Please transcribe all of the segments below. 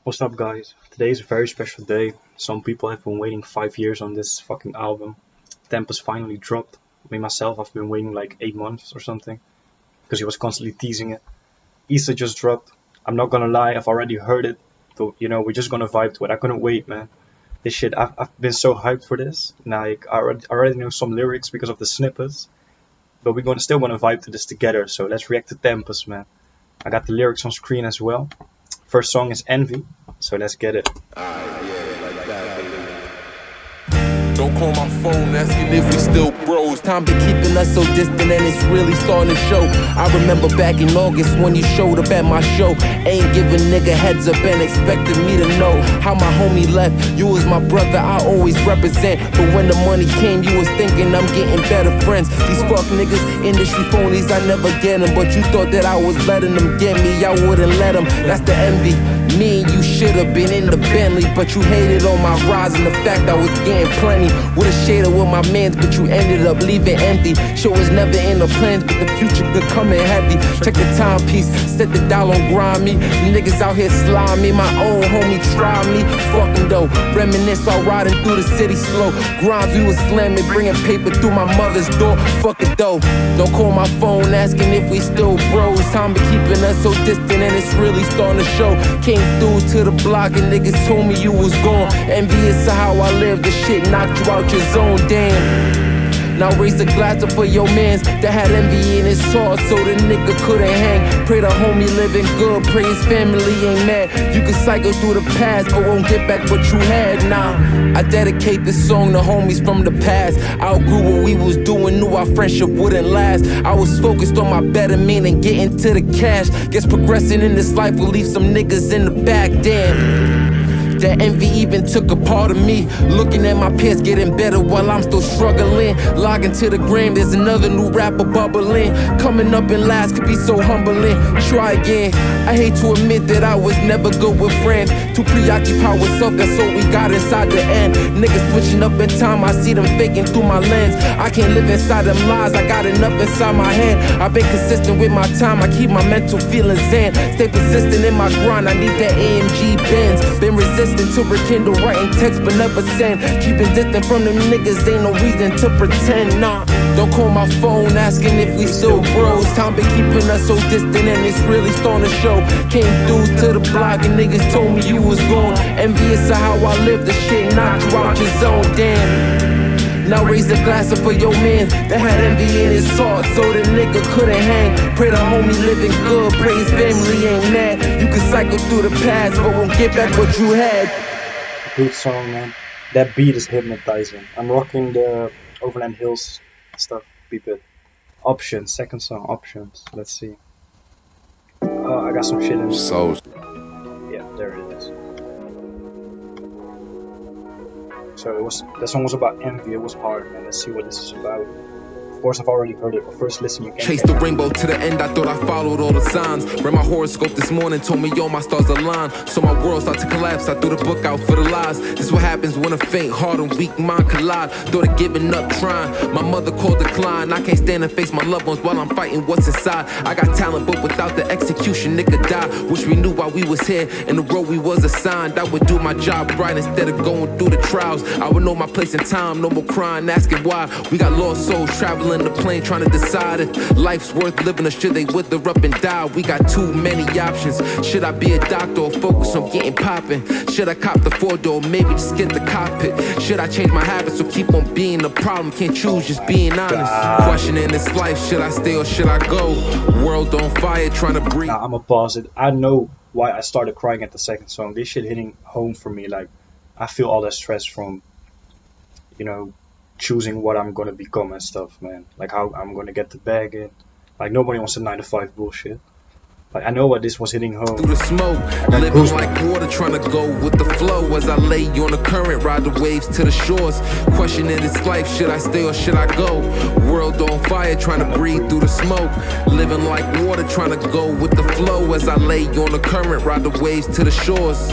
What's up, guys? Today is a very special day. Some people have been waiting 5 years on this fucking album. Tempus finally dropped. Me myself, I've been waiting like 8 months or something because he was constantly teasing it. Issa just dropped. I'm not gonna lie, I've already heard it. So, we're just gonna vibe to it. I couldn't wait, man. This shit, I've been so hyped for this. Like, I already know some lyrics because of the snippets, but we're gonna still gonna vibe to this together. So let's react to Tempus, man. I got the lyrics on screen as well. First song is Envy, so let's get it. Don't call my phone asking if we still bros. Time been keeping us so distant and it's really starting to show. I remember back in August when you showed up at my show. Ain't giving nigga heads up and expected me to know how my homie left. You was my brother, I always represent. But when the money came, you was thinking I'm getting better friends. These fuck niggas, industry phonies, I never get them. But you thought that I was letting them get me, I wouldn't let them. That's the envy. Me and you should've been in the Bentley, but you hated on my rise and the fact I was getting plenty. Would've shared it with my mans, but you ended up leaving empty. Show was never in the plans, but the future could come in heavy. Check the timepiece, set the dial on grind me. Niggas out here slime me, my own homie try me. Fucking though, reminisce while riding through the city slow. Grimes we was slamming, bringing paper through my mother's door. Fuck it though, don't call my phone asking if we still bros. Time been keeping us so distant and it's really starting to show. Came through to the block and niggas told me you was gone. Envious of how I live, this shit knocked you out your zone, damn. Now raise the glass up for your mans that had envy in his heart so the nigga couldn't hang. Pray the homie living good, pray his family ain't mad. You can cycle through the past but won't get back what you had, nah. I dedicate this song to homies from the past. Outgrew what we was doing, knew our friendship wouldn't last. I was focused on my betterment and getting to the cash. Guess progressing in this life will leave some niggas in the back, damn. That envy even took a part of me. Looking at my peers getting better while I'm still struggling. Logging to the gram, there's another new rapper bubbling. Coming up in last could be so humbling. Try again. I hate to admit that I was never good with friends. Too preoccupied with self, that's all we got inside the end. Niggas switching up in time, I see them faking through my lens. I can't live inside them lies, I got enough inside my head. I've been consistent with my time, I keep my mental feelings zen. Stay persistent in my grind, I need that AMG Benz. Been resistant to rekindle, writing text but never send. Keeping distant from them niggas, ain't no reason to pretend, nah. Don't call my phone asking if we still bros. Time been keeping us so distant and it's really starting to show. Came through to the block and niggas told me you was gone. Envious of how I live, the shit knocked you out your zone, damn. Now raise the glass up for your man that had envy in his heart so the nigga couldn't hang. Pray the homie living good, pray his family ain't mad. You can cycle through the past but won't get back what you had. Good song, man. That beat is hypnotizing. I'm rocking the Overland Hills stuff. Beep it. Options, second song, options. Let's see. Oh, I got some shit in. So Yeah, there it is. So that song was about envy. It was hard, man. Let's see what this is about. Of course, I've already heard it, but first listen, you can. chase the rainbow to the end, I thought I followed all the signs. Read my horoscope this morning, told me all my stars align. So my world started to collapse, I threw the book out for the lies. This is what happens when a faint heart and weak mind collide. Thought of giving up trying, my mother called decline. I can't stand and face my loved ones while I'm fighting what's inside. I got talent, but without the execution, nigga die. Wish we knew why we was here, in the road we was assigned. I would do my job right instead of going through the trials. I would know my place in time, no more crying, asking why. We got lost souls traveling the plane, trying to decide if life's worth living or should they wither up and die. We got too many options. Should I be a doctor or focus on getting popping? Should I cop the 4-door, maybe just get the cockpit? Should I change my habits or keep on being the problem? Can't choose, just being honest. Questioning this life, should I stay or should I go? World on fire, trying to breathe. Nah, I'ma pause it. I know why I started crying at the second song. This shit hitting home for me. Like, I feel all that stress from, choosing what I'm gonna become and stuff, man. Like how I'm gonna get the bag in. Like nobody wants a 9 to 5 bullshit. Like I know what this was hitting home. Through the smoke, living like water, trying to go with the flow. As I lay on the current, ride the waves to the shores. Questioning this life, should I stay or should I go? World on fire, trying to breathe through the smoke. Living like water, trying to go with the flow. As I lay on the current, ride the waves to the shores.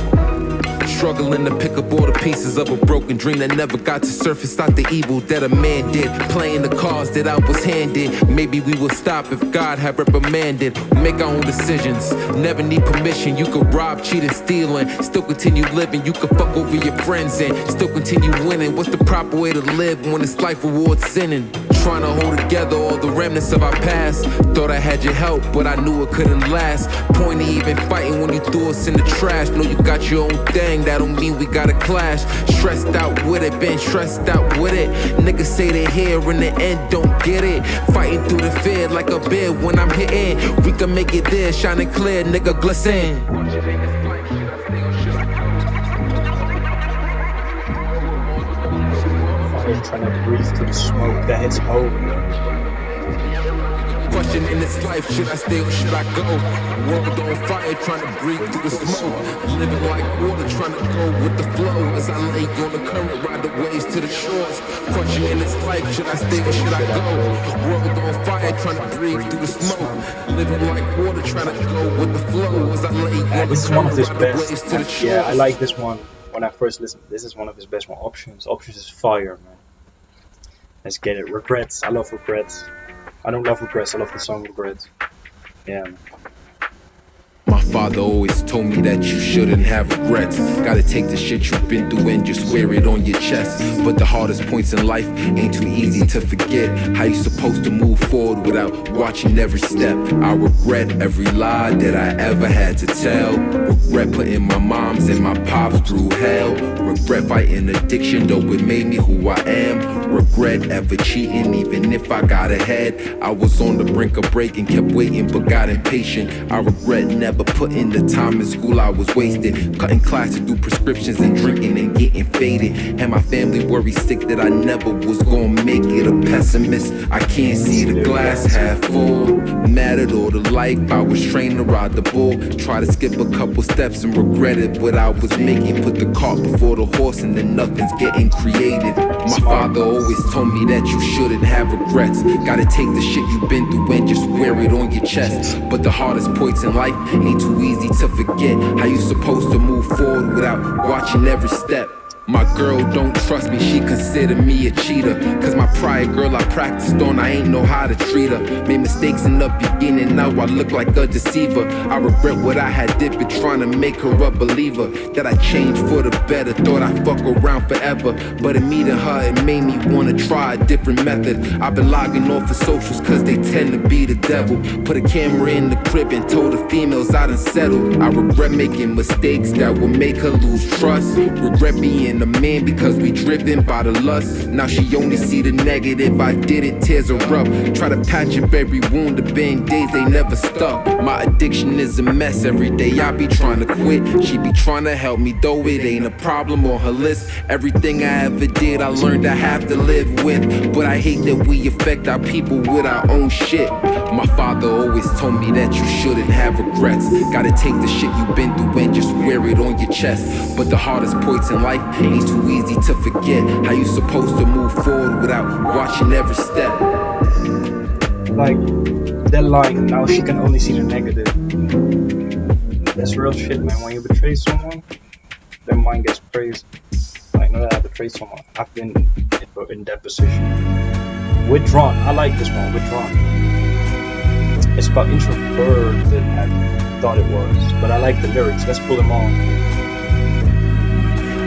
Struggling to pick up all the pieces of a broken dream that never got to surface. Not the evil that a man did, playing the cards that I was handed. Maybe we will stop if God had reprimanded. We make our own decisions, never need permission. You could rob, cheat, and steal, and still continue living. You could fuck over your friends and still continue winning. What's the proper way to live when it's life rewards sinning? Trying to hold together all the remnants of our past. Thought I had your help, but I knew it couldn't last. Point to even fighting when you threw us in the trash. Know you got your own thing, that don't mean we gotta clash. Stressed out with it, been stressed out with it. Niggas say they here in the end, don't get it. Fighting through the fear like a bear when I'm hitting. We can make it there, shining clear, nigga glisten. Trying to breathe through the smoke that hits home. Question in this life, should I stay or should I go? World on fire, trying to breathe through the smoke. Living like water, trying to go with the flow. As I lay on the current, ride the waves to the shores. Question in this life, should I stay or should I go? World on fire, trying to breathe through the smoke. Living like water, trying to go with the flow. As I lay on the current, ride the waves to the shores. Yeah, I like this one. When I first listened, this is one of his best one. Options is fire, man. Let's get it. Regrets. I love regrets. I don't love regrets. I love the song Regrets. Yeah, man. My father always told me that you shouldn't have regrets. Gotta take the shit you've been through and just wear it on your chest. But the hardest points in life ain't too easy to forget. How you supposed to move forward without watching every step? I regret every lie that I ever had to tell. Regret putting my moms and my pops through hell. Regret fighting addiction, though it made me who I am. Regret ever cheating, even if I got ahead. I was on the brink of breaking, kept waiting but got impatient. I regret never putting the time in school I was wasted. Cutting classes, do prescriptions and drinking and getting faded. And my family worried sick that I never was gonna make it. A pessimist, I can't see the glass half full. Mad at all the life I was trained to ride the bull. Try to skip a couple steps and regretted what I was making. Put the cart before the horse and then nothing's getting created. My father always told me that you shouldn't have regrets. Gotta take the shit you've been through and just wear it on your chest. But the hardest points in life ain't too easy to forget. How you supposed to move forward without watching every step? My girl don't trust me, she consider me a cheater. Cause my prior girl I practiced on, I ain't know how to treat her. Made mistakes in the beginning, now I look like a deceiver. I regret what I had did, but trying to make her a believer. That I changed for the better, thought I'd fuck around forever. But in meeting her, it made me wanna try a different method. I've been logging off for socials cause they tend to be the devil. Put a camera in the crib and told the females I done settled. I regret making mistakes that will make her lose trust. Regret being a man because we driven by the lust. Now she only see the negative, I did it, tears her up. Try to patch up every wound, the band-aids they never stuck. My addiction is a mess, every day I be trying to quit. She be trying to help me, though it ain't a problem on her list. Everything I ever did, I learned I have to live with. But I hate that we affect our people with our own shit. My father always told me that you shouldn't have regrets. Gotta take the shit you've been through and just wear it on your chest. But the hardest points in life ain't too easy to forget. How you supposed to move forward without watching every step? Like, that line, now she can only see the negative. That's real shit, man. When you betray someone, their mind gets crazy. I know that I betrayed someone. I've been in that position. Withdrawn. I like this one, Withdrawn. It's about introverted, I thought it was. But I like the lyrics. Let's pull them on.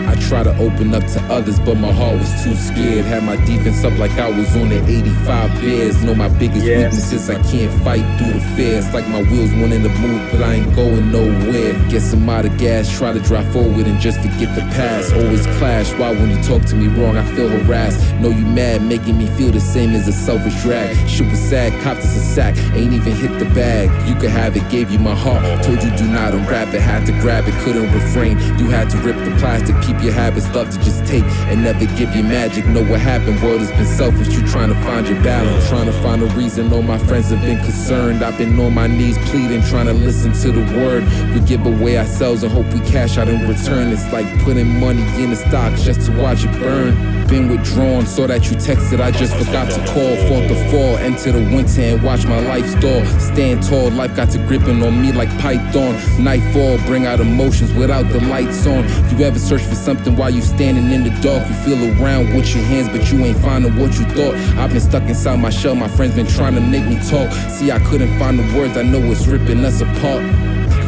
I try to open up to others, but my heart was too scared. Had my defense up like I was on the 85 Bears. Know my biggest weaknesses, I can't fight through the fear. It's like my wheels want in the move, but I ain't going nowhere. Get some out of gas, try to drive forward and just forget the past. Always clash, why when you talk to me wrong, I feel harassed. Know you mad, making me feel the same as a selfish drag. Shit was sad, copped us a sack, ain't even hit the bag. You could have it, gave you my heart, told you do not unwrap it. Had to grab it, couldn't refrain. You had to rip the plastic, keep your habits, love to just take and never give you magic. Know what happened, world has been selfish, you trying to find your balance. Trying to find a reason, all my friends have been concerned. I've been on my knees pleading, trying to listen to the word. We give away ourselves and hope we cash out in return. It's like putting money in the stocks just to watch it burn. been withdrawn. Saw that you texted, I just forgot to call. Fought the fall, enter the winter and watch my life stall. Stand tall, life got to gripping on me like python. Nightfall, bring out emotions without the lights on. You ever search for something while you standing in the dark? You feel around with your hands, but you ain't finding what you thought. I've been stuck inside my shell, my friends been trying to make me talk. See, I couldn't find the words, I know it's ripping us apart.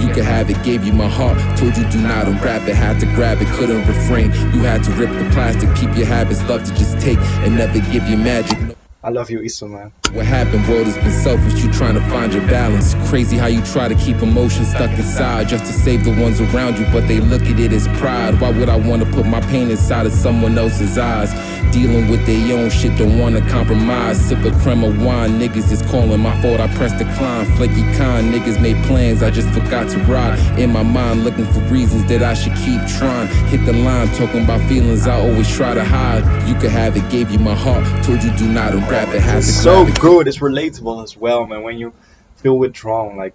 You could have it, gave you my heart. Told you do not unwrap it, had to grab it, couldn't refrain. You had to rip the plastic, keep your habits, love to just take and never give you magic. I love you, Issa, man. What happened, world has been selfish, you trying to find your balance. Crazy how you try to keep emotions stuck inside just to save the ones around you, but they look at it as pride. Why would I want to put my pain inside of someone else's eyes? Dealing with their own shit, don't want to compromise. Sip a creme of wine, niggas is calling, my fault, I pressed decline. Flaky kind, niggas made plans, I just forgot to ride. In my mind, looking for reasons that I should keep trying. Hit the line, talking about feelings I always try to hide. You could have it, gave you my heart. Told you do not unwrap it, had to So good, it's relatable as well, man. When you feel withdrawn, like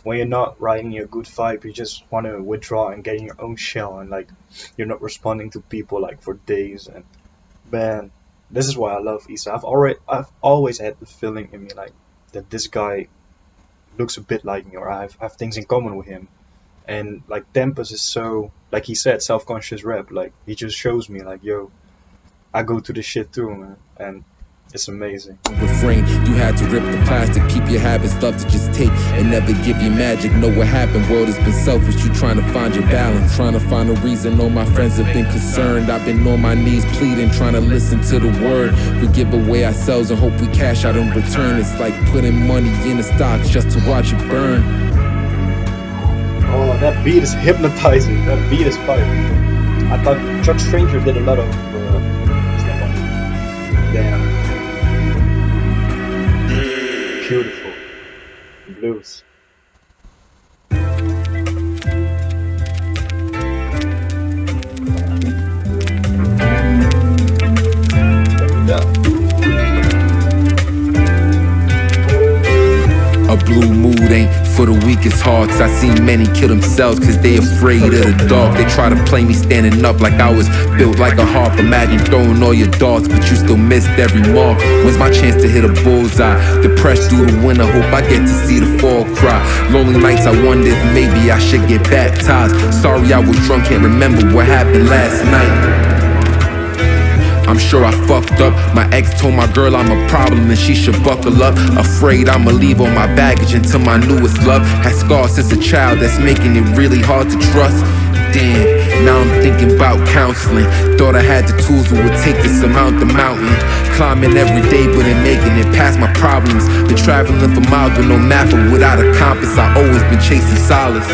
when you're not riding your good vibe, you just want to withdraw and get in your own shell, and like you're not responding to people like for days. And man, this is why I love Issa. I've always had the feeling in me like that this guy looks a bit like me, or I have things in common with him. And like Tempus is so, like he said, self-conscious rap. Like he just shows me like, yo, I go to this shit too, man, and it's amazing. Refrain, you had to rip the plastic, keep your habits, love to just take and never give you magic. Know what happened, world has been selfish, you trying to find your balance, trying to find a reason. All my friends have been concerned, I've been on my knees pleading, trying to listen to the word. We give away ourselves and hope we cash out in return. It's like putting money in the stocks just to watch it burn. Oh, that beat is hypnotizing, that beat is fire. I thought Chuck Stranger did a lot of damn. Beautiful blues. A blue mood ain't for the weakest hearts. I seen many kill themselves cause they afraid of the dark. They try to play me standing up like I was built like a harp. Imagine throwing all your darts but you still missed every mark. When's my chance to hit a bullseye? Depressed through the winter, hope I get to see the fall cry. Lonely nights I wonder if maybe I should get baptized. Sorry I was drunk, can't remember what happened last night. I'm sure I fucked up. My ex told my girl I'm a problem and she should buckle up. Afraid I'ma leave all my baggage until my newest love. Had scars since a child, that's making it really hard to trust. Damn, now I'm thinking about counseling. Thought I had the tools that would take to surmount the mountain. Climbing every day but ain't making it past my problems. Been traveling for miles with no map or without a compass. I always been chasing solace.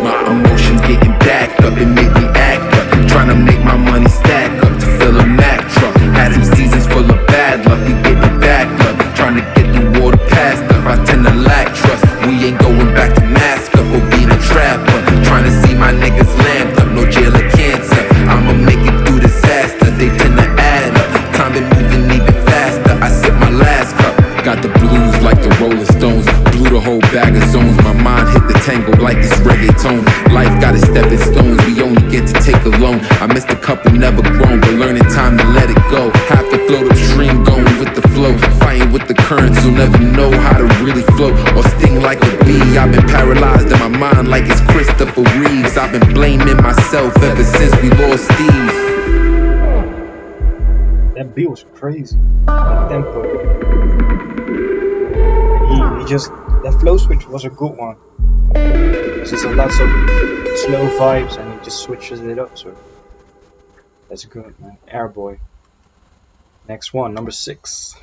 My emotions getting backed up, it make me act up. Trying to make my money stack up to fill a Mack truck. Had some seasons full of bad luck, we getting back up. Trying to get the water past up, I tend to lack trust. We ain't going back to mask up or being a trapper. Trying to see my niggas lamped up, no jail or cancer. I'ma make it through disaster, they tend to add up. Time been moving even faster, I sip my last cup. Got the blues like the Rolling Stones, blew the whole bag of zones. My mind hit the tango like it's reggaeton. Life got its stepping stones, we only get to take a loan. I missed a couple, never grown, but learning time to let it go. Have to float upstream, going with the flow. Fighting with the currents, you'll never know how to really float. Or sting like a bee, I've been paralyzed in my mind like it's Christopher Reeves. I've been blaming myself ever since we lost Steve. That beat was crazy. That tempo. He just, that flow switch was a good one. Because there's lots of slow vibes and he just switches it up, so that's good, man. Airboy. Next one, number 6.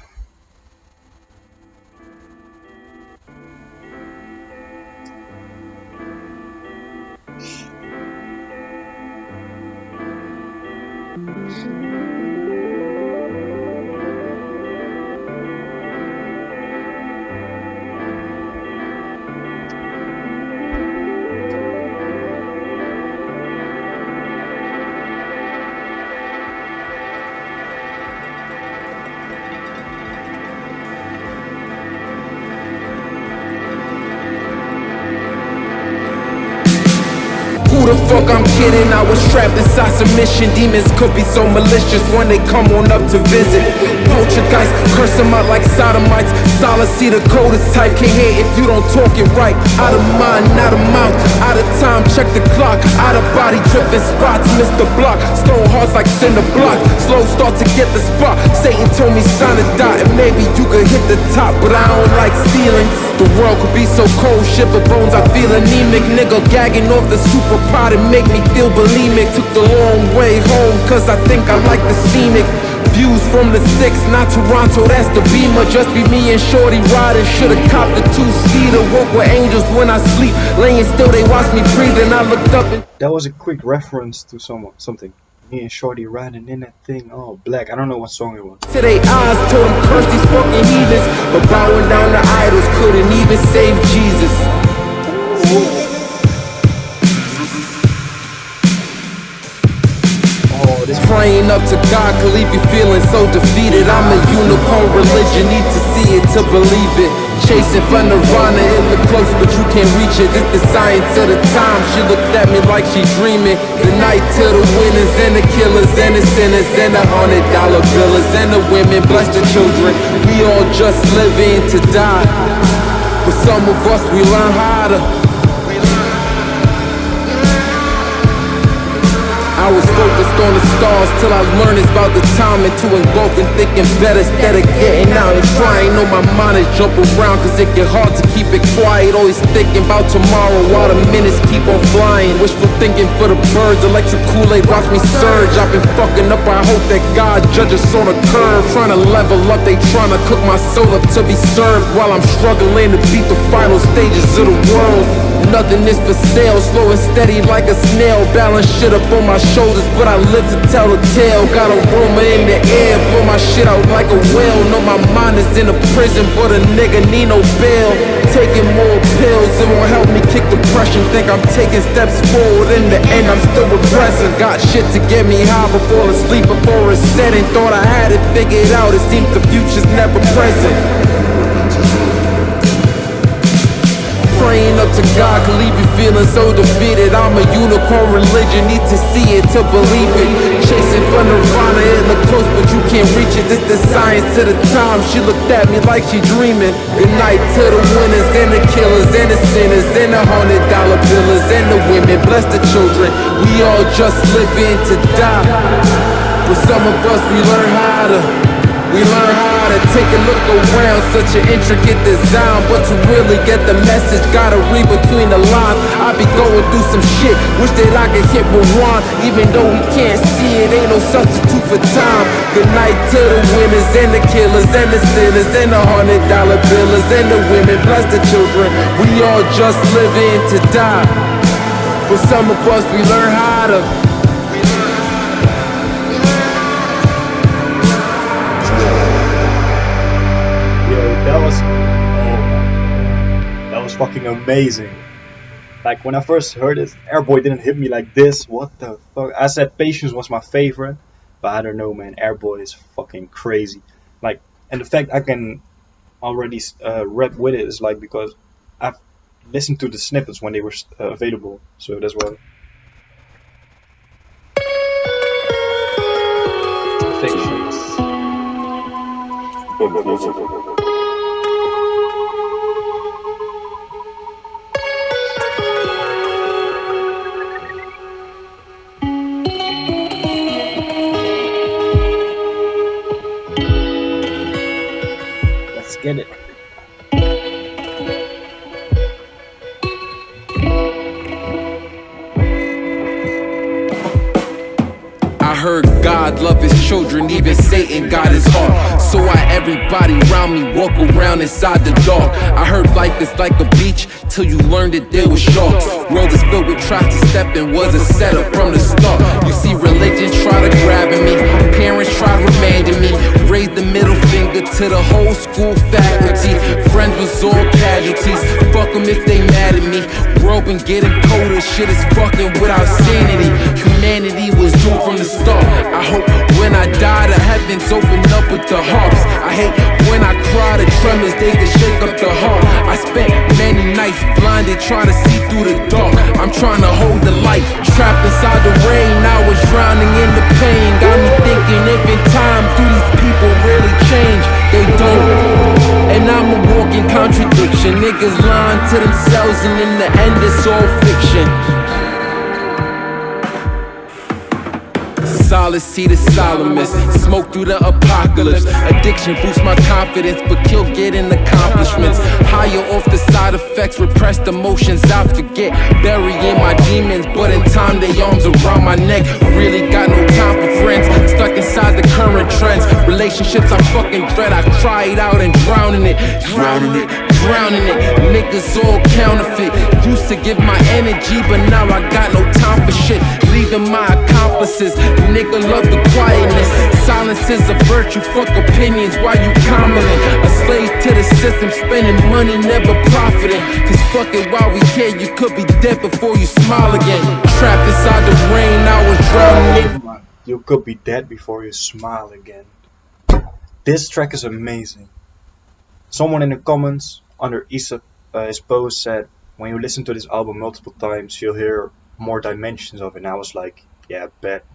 the fuck I'm kidding? I was trapped inside submission. Demons could be so malicious when they come on up to visit. Poltergeist, curse them out like sodomites. Solid see the coldest type, can't hear if you don't talk it right. Out of mind, out of mouth, out of time, check the clock. Out of body, dripping spots, missed the block. Stone hearts like cinder block, slow start to get the spot. Satan told me sign a dot and maybe you could hit the top, but I don't like ceilings. The world could be so cold, shiver bones, I feel anemic. Nigga gagging off the super pot and make me feel bulimic. Took the long way home, cause I think I like the scenic views from the 6, not Toronto, that's the Beamer. Just be me and Shorty riding, should've copped the 2-seater. Woke with angels when I sleep, laying still they watch me breathe and I looked up and... That was a quick reference to something. Me and Shorty riding in that thing, oh black, I don't know what song it was. To their eyes, told them curse these fucking heathens, but bowing down to idols couldn't even save Jesus. Praying up to God could leave you feeling so defeated. I'm a unicorn religion, need to see it to believe it. Chasing for nirvana, it look close but you can't reach it. It's the science of the time, she looked at me like she dreaming. Good night to the winners and the killers and the sinners and the $100 billers and the women, bless the children. We all just living to die, but some of us we learn how to. I was focused on the stars till I learned it's about the time and to engulf and thinking better instead of getting out and trying. Know my mind is jump around cause it get hard to keep it quiet. Always thinking about tomorrow while the minutes keep on flying. Wishful thinking for the birds, electric Kool-Aid watch me surge. I've been fucking up, I hope that God judges on the curve. Trying to level up, they trying to cook my soul up to be served while I'm struggling to beat the final stages of the world. Nothing is for sale, slow and steady like a snail. Balance shit up on my shoulders, but I live to tell the tale. Got aroma in the air, blow my shit out like a whale. Know my mind is in a prison, but a nigga need no bail. Taking more pills, it won't help me kick depression. Think I'm taking steps forward, in the end I'm still regressing. Got shit to get me high before asleep, before it's setting. Thought I had it figured out, it seems the future's never present. Praying up to God could leave you feeling so defeated. I'm a unicorn religion, need to see it to believe it. Chasing for nirvana, it look close but you can't reach it. This the science to the time, she looked at me like she dreaming. Good night to the winners and the killers and the sinners and the $100 billers and the women, bless the children. We all just living to die, but some of us we learn how to. We learn how to take a look around, such an intricate design. But to really get the message, gotta read between the lines. I be going through some shit, wish that I could hit rewind. Even though we can't see it, ain't no substitute for time. Good night to the winners and the killers and the sinners and the $100 billers and the women, bless the children. We all just living to die, but some of us we learn how to. That was fucking amazing. Like when I first heard it, Airboy didn't hit me like this. What the fuck? I said Patience was my favorite, but I don't know, man. Airboy is fucking crazy. Like, and the fact I can already rap with it is like because I've listened to the snippets when they were available, so that's why. Patience. Let's get it. I heard God love his children, even Satan got his heart. So why everybody around me walk around inside the dark? I heard life is like a beach till you learned that there was sharks. World is filled with traps to step in, was a setup from the start. You see religion try to grabbing me, parents try remanding me, raise the middle finger to the whole school faculty. Friends was all casualties, fuck them if they mad at me. World been getting colder, shit is fucking without sanity. Humanity was doomed from the start. I hope when I die the heavens open up with the harps. I hate when I cry the tremors, they can shake up the heart. I spent many nights nights blinded, trying to see through the dark. I'm trying to hold the light, trapped inside the rain. I was drowning in the pain. Got me thinking if in time do these people really change? They don't. And I'm a walking contradiction. Niggas lying to themselves, and in the end it's all fiction. Solace, see the solemnist, smoke through the apocalypse. Addiction boosts my confidence, but kill getting accomplishments. Higher off the side effects, repressed emotions I forget. Burying my demons, but in time they arms around my neck. Really got no time for friends, stuck inside the current trends. Relationships I fucking dread, I cry it out and drown in it. Drowning it, drowning it. Niggas all counterfeit. Used to give my energy, but now I got no time for shit. Leaving my accomplices. Nigga love the quietness. Silence is a virtue, fuck opinions while you commenting. A slave to the system, spending money, never profiting. Cause fuck it, while we care, you could be dead before you smile again. Trapped inside the rain, I was drowning in. You could be dead before you smile again. This track is amazing. Someone in the comments under Issa, his post said, when you listen to this album multiple times, you'll hear more dimensions of it. And I was like, yeah, bet.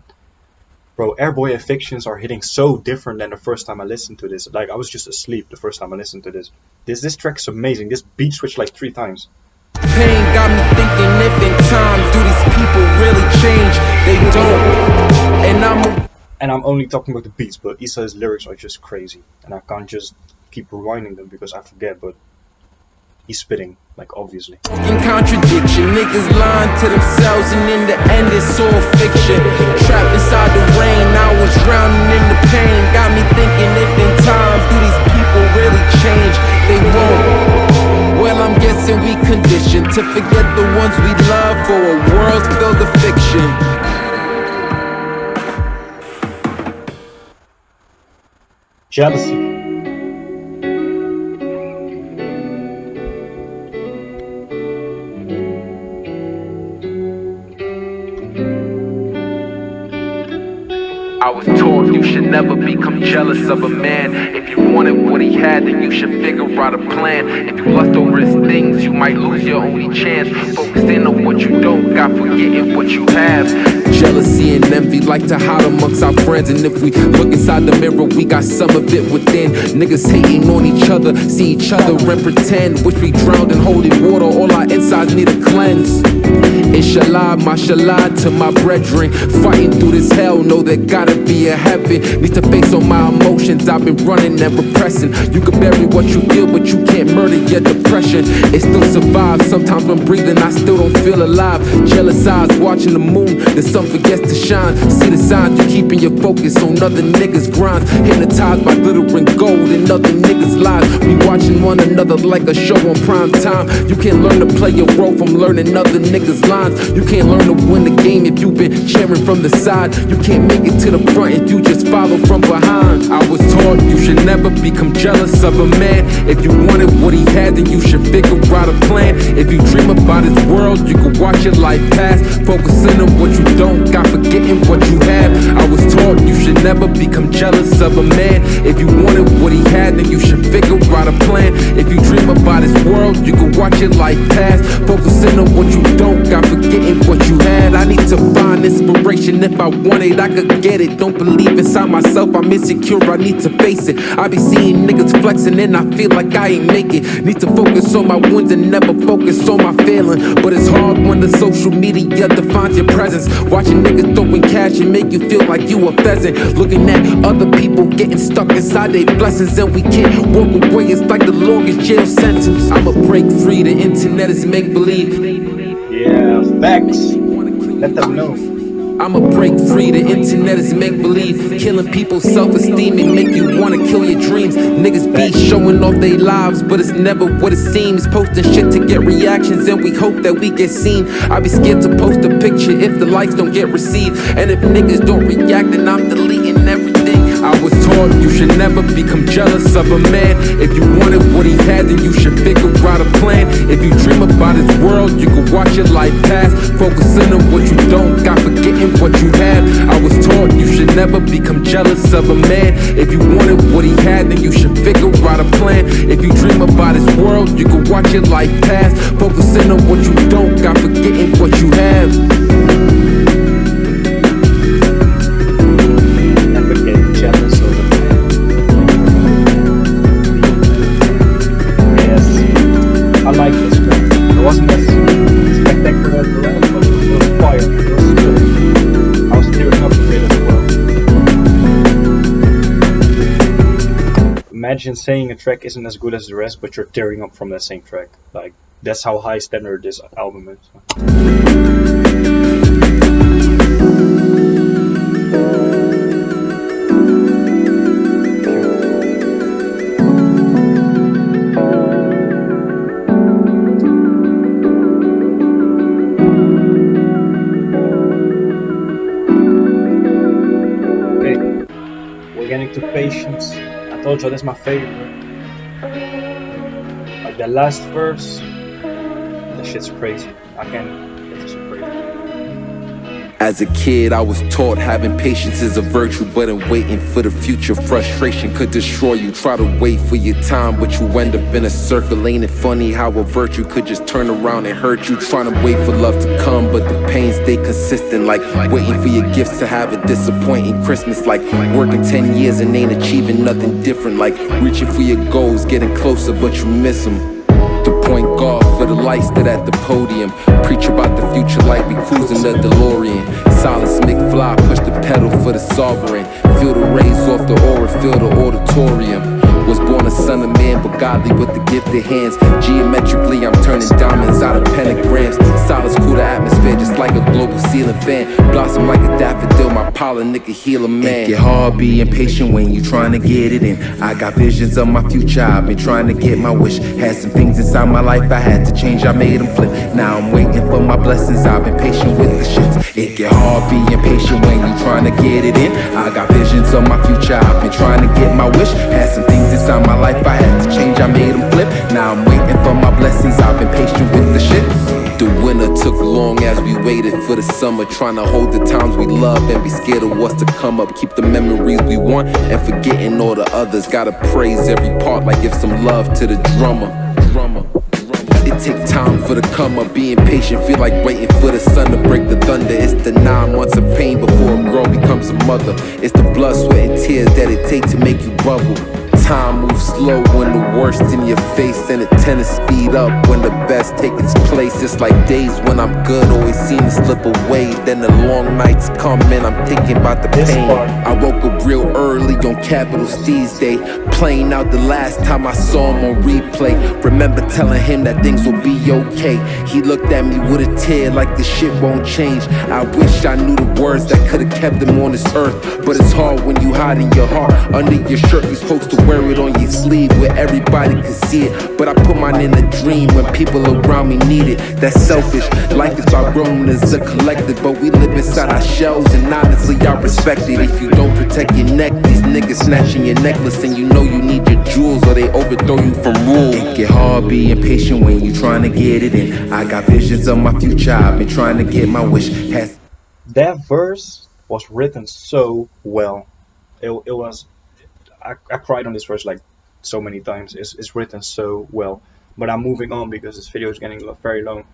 Bro, Airboy Afflictions are hitting so different than the first time I listened to this. Like, I was just asleep the first time I listened to this. This track is amazing. This beat switched like 3 times. Pain got me thinking if in time do these people really change? They don't. And I'm only talking about the beats, but Issa's lyrics are just crazy. And I can't just keep rewinding them because I forget, but he's spitting, like, obviously. In contradiction, niggas lying to themselves, and in the end it's all fiction. Trapped inside the rain, I was drowning in the pain. Got me thinking if in time do these people really change? They won't. Well, I'm guessing we conditioned to forget the ones we love for a world filled with fiction. Jealousy. I was taught you should never become jealous of a man. If you wanted what he had, then you should figure out a plan. If you lust over his things, you might lose your only chance. Focusing on what you don't got, forgetting what you have. Jealousy and envy like to hide amongst our friends. And if we look inside the mirror, we got some of it within. Niggas hating on each other, see each other and pretend. Which we drowned in holy water, all our insides need a cleanse. Inshallah, mashallah to my brethren. Fighting through this hell, know there gotta be a heaven. Need to face all my emotions, I've been running and repressing. You can bury what you feel, but you can't murder your depression. It still survives, sometimes when breathing I still don't feel alive. Jealous eyes watching the moon, the sun forgets to shine. See the signs, you keeping your focus on other niggas' grinds. Hypnotized by glittering gold in other niggas' lives. We watching one another like a show on prime time. You can't learn to play your role from learning other niggas' lines. You can't learn to win the game if you've been cheering from the side. You can't make it to the front if you just follow from behind. I was taught you should never become jealous of a man. If you wanted what he had, then you should figure out a plan. If you dream about his world, you can watch your life pass. Focusing on what you don't got, forgetting what you have. I was taught you should never become jealous of a man. If you wanted what he had, then you should figure out a plan. If you dream about his world, you can watch your life pass. Focusing on what you don't got, forgetting what you had. I need to find inspiration. If I want it, I could get it. Don't believe inside myself, I'm insecure, I need to face it. I be seeing niggas flexing and I feel like I ain't make it. Need to focus on my wins and never focus on my failing. But it's hard when the social media defines your presence. Watching niggas throwing cash and make you feel like you a pheasant. Looking at other people getting stuck inside their blessings, and we can't walk away, it's like the longest jail sentence. I'ma break free, the internet is make-believe. Yeah, facts. Let them know. I'ma break free, the internet is make-believe. Killing people's self-esteem and make you wanna kill your dreams. Niggas be showing off their lives, but it's never what it seems. Posting shit to get reactions and we hope that we get seen. I be scared to post a picture if the likes don't get received. And if niggas don't react, then I'm deleting everything. I was was taught you should never become jealous of a man. If you wanted what he had, then you should figure out a plan. If you dream about his world, you can watch your life pass, focusing on what you don't got, forgetting what you have. I was taught you should never become jealous of a man. If you wanted what he had, then you should figure out a plan. If you dream about his world, you can watch your life pass, focusing on what you don't got, forgetting what you have. Never get jealous of a man. Yes, I like this track. It wasn't as spectacular as the rest, but it was fire. It was good. I was tearing up a bit as well. Imagine saying a track isn't as good as the rest, but you're tearing up from that same track. Like, that's how high standard this album is. Okay, we're getting to Patience. I told you that's my favorite. Like the last verse, that shit's crazy. I can't. It's so crazy. As a kid, I was taught having patience is a virtue, but in waiting for the future, frustration could destroy you. Try to wait for your time, but you end up in a circle. Ain't it funny how a virtue could just turn around and hurt you? Trying to wait for love to come, but the pain stay consistent. Like waiting for your gifts to have a disappointing Christmas. Like working 10 years and ain't achieving nothing different. Like reaching for your goals, getting closer, but you miss them. The point guard for the lights that at the podium. Preach about the future like we cruising the DeLorean. Silence McFly, push the pedal for the sovereign. Feel the rays off the aura, feel the auditorium. Was born a son of man, but godly with the gifted hands. Geometrically, I'm turning diamonds out of pentagrams. Silence cool the atmosphere just like a global ceiling fan. Blossom like a daffodil, my pollen nigga heal a man. It get hard being patient when you trying to get it in. I got visions of my future, I've been trying to get my wish. Had some things inside my life I had to change, I made them flip. Now I'm waiting for my blessings, I've been patient with the shits. It get hard being patient when you trying to get it in. I got visions of my future, I've been trying to get my wish. Had some things inside my life I had to change, I made them flip. Now I'm waiting for my blessings, I've been patient with the shit. The winter took long as we waited for the summer. Trying to hold the times we love and be scared of what's to come up. Keep the memories we want and forgetting all the others. Gotta praise every part like give some love to the drummer. It take time for the come up, being patient, feel like waiting for the sun to break the thunder. It's the 9 months of pain before a girl becomes a mother. It's the blood, sweat, and tears that it takes to make you bubble. Time moves slow when the worst in your face, and it tend to speed up when the best take its place. It's like days when I'm good always seem to slip away. Then the long nights come and I'm thinking about the pain. I woke up real early on Capital Steez Day, playing out the last time I saw him on replay. Remember telling him that things will be okay. He looked at me with a tear like this shit won't change. I wish I knew the words that could've kept him on this earth, but it's hard when you hide in your heart under your shirt. You're supposed to wear it on your sleeve where everybody can see it, but I put mine in a dream when people around me need it. That's selfish. Life is about growing as a collective, but we live inside our shells, and honestly I respect it. If you don't protect your neck, these niggas snatching your necklace, and you know you need your jewels or they overthrow you from rule. It get hard being patient when you trying to get it in. I got visions of my future, I've been trying to get my wish. That verse was written so well. It was. I cried on this verse like so many times. It's written so well. But I'm moving on because this video is getting very long.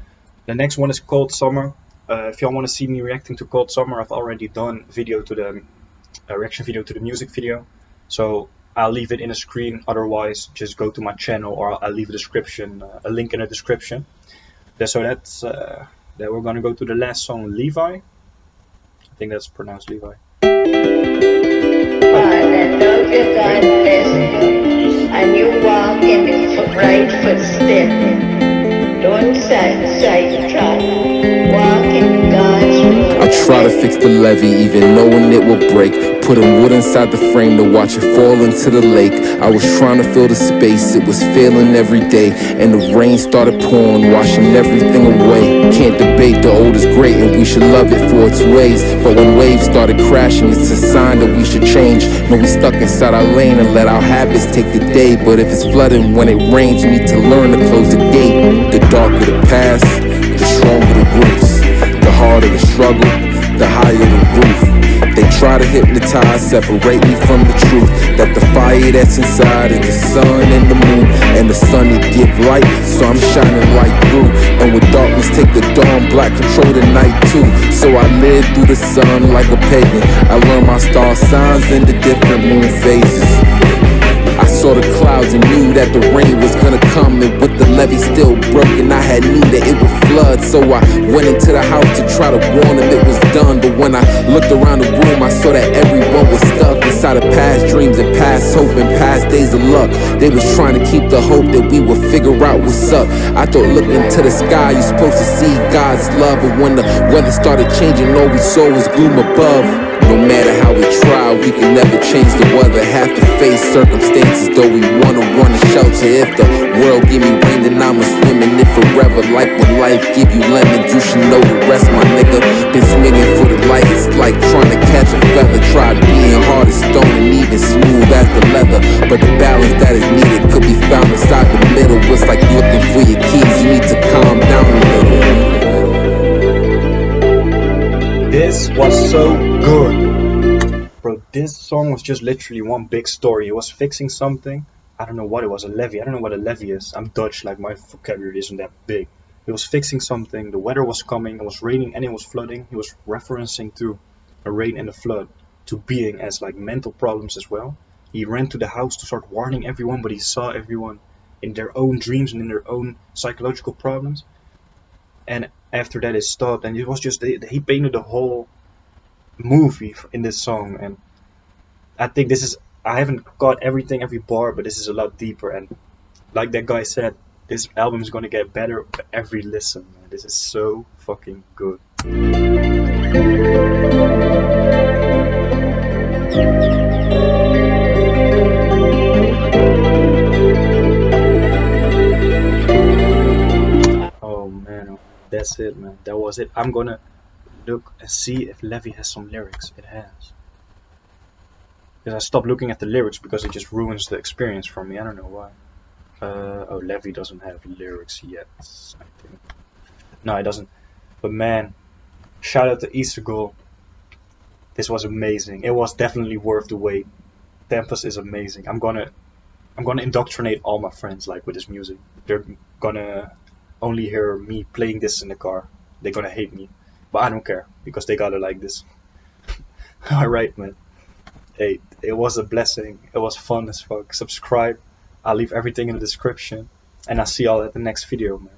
The next one is Cold Summer. If y'all want to see me reacting to Cold Summer, I've already done video to the reaction video to the music video. So I'll leave it in the screen. Otherwise, just go to my channel, or I'll leave a description, a link in the description. So that's that we're gonna go to the last song, Levi. I think that's pronounced Levi. And love your God bless you, and you walk in His right footstep. Don't sidetrack, walk in God's road. I try to fix the levee even knowing it will break. Putting wood inside the frame to watch it fall into the lake. I was trying to fill the space, it was failing every day. And the rain started pouring, washing everything away. Can't debate, the old is great and we should love it for its ways. But when waves started crashing, it's a sign that we should change. No, we stuck inside our lane and let our habits take the day. But if it's flooding when it rains, you need to learn to close the gate. The darker the past, the stronger the roots. The harder the struggle, the higher the roof. They try to hypnotize, separate me from the truth. That the fire that's inside is the sun and the moon. And the sun to give light, so I'm shining right through. And with darkness take the dawn, black control the night too. So I live through the sun like a pagan. I learned my star signs in the different moon phases. I saw the clouds and knew that the rain was gonna come. And with the levee still broken, I had knew that it would flood. So I went into the house to try to warn them it was done. But when I looked around the room, I saw that everyone was stuck inside of past dreams and past hope and past days of luck. They was trying to keep the hope that we would figure out what's up. I thought looking to the sky, you're supposed to see God's love. But when the weather started changing, all we saw was gloom above. No matter how we try, we can never change the weather. Have to face circumstances, though we wanna run and shelter. If the world give me rain, then I'ma swim in it forever. Like when life give you lemons, you should know the rest, my nigga. Been swinging for the light, it's like trying to catch a feather. Tried being hard as stone and even smooth as the leather. But the balance that is needed could be found inside the middle. It's like looking for your keys, you need to calm down a little. This was so good. Bro, this song was just literally one big story. He was fixing something. I don't know what it was, a levee. I don't know what a levee is. I'm Dutch, like my vocabulary isn't that big. He was fixing something, the weather was coming, it was raining and it was flooding. He was referencing to the rain and the flood to being as like mental problems as well. He ran to the house to start warning everyone, but he saw everyone in their own dreams and in their own psychological problems. And after that it stopped, and it was just he painted the whole movie in this song. And I think this is, I haven't got every bar, but this is a lot deeper. And like that guy said, this album is gonna get better with every listen, man. This is so fucking good. Oh man, that's it, man. That was it. I'm gonna look and see if Levy has some lyrics. It has. Because I stopped looking at the lyrics because it just ruins the experience for me. I don't know why. Oh, Levy doesn't have lyrics yet, I think. No, it doesn't. But man, shout out to Issa. This was amazing. It was definitely worth the wait. Tempus is amazing. I'm gonna indoctrinate all my friends like with this music. They're gonna only hear me playing this in the car. They're gonna hate me, but I don't care because they gotta like this. Alright, man. Hey, it was a blessing. It was fun as fuck. Subscribe. I'll leave everything in the description, and I'll see y'all at the next video, man.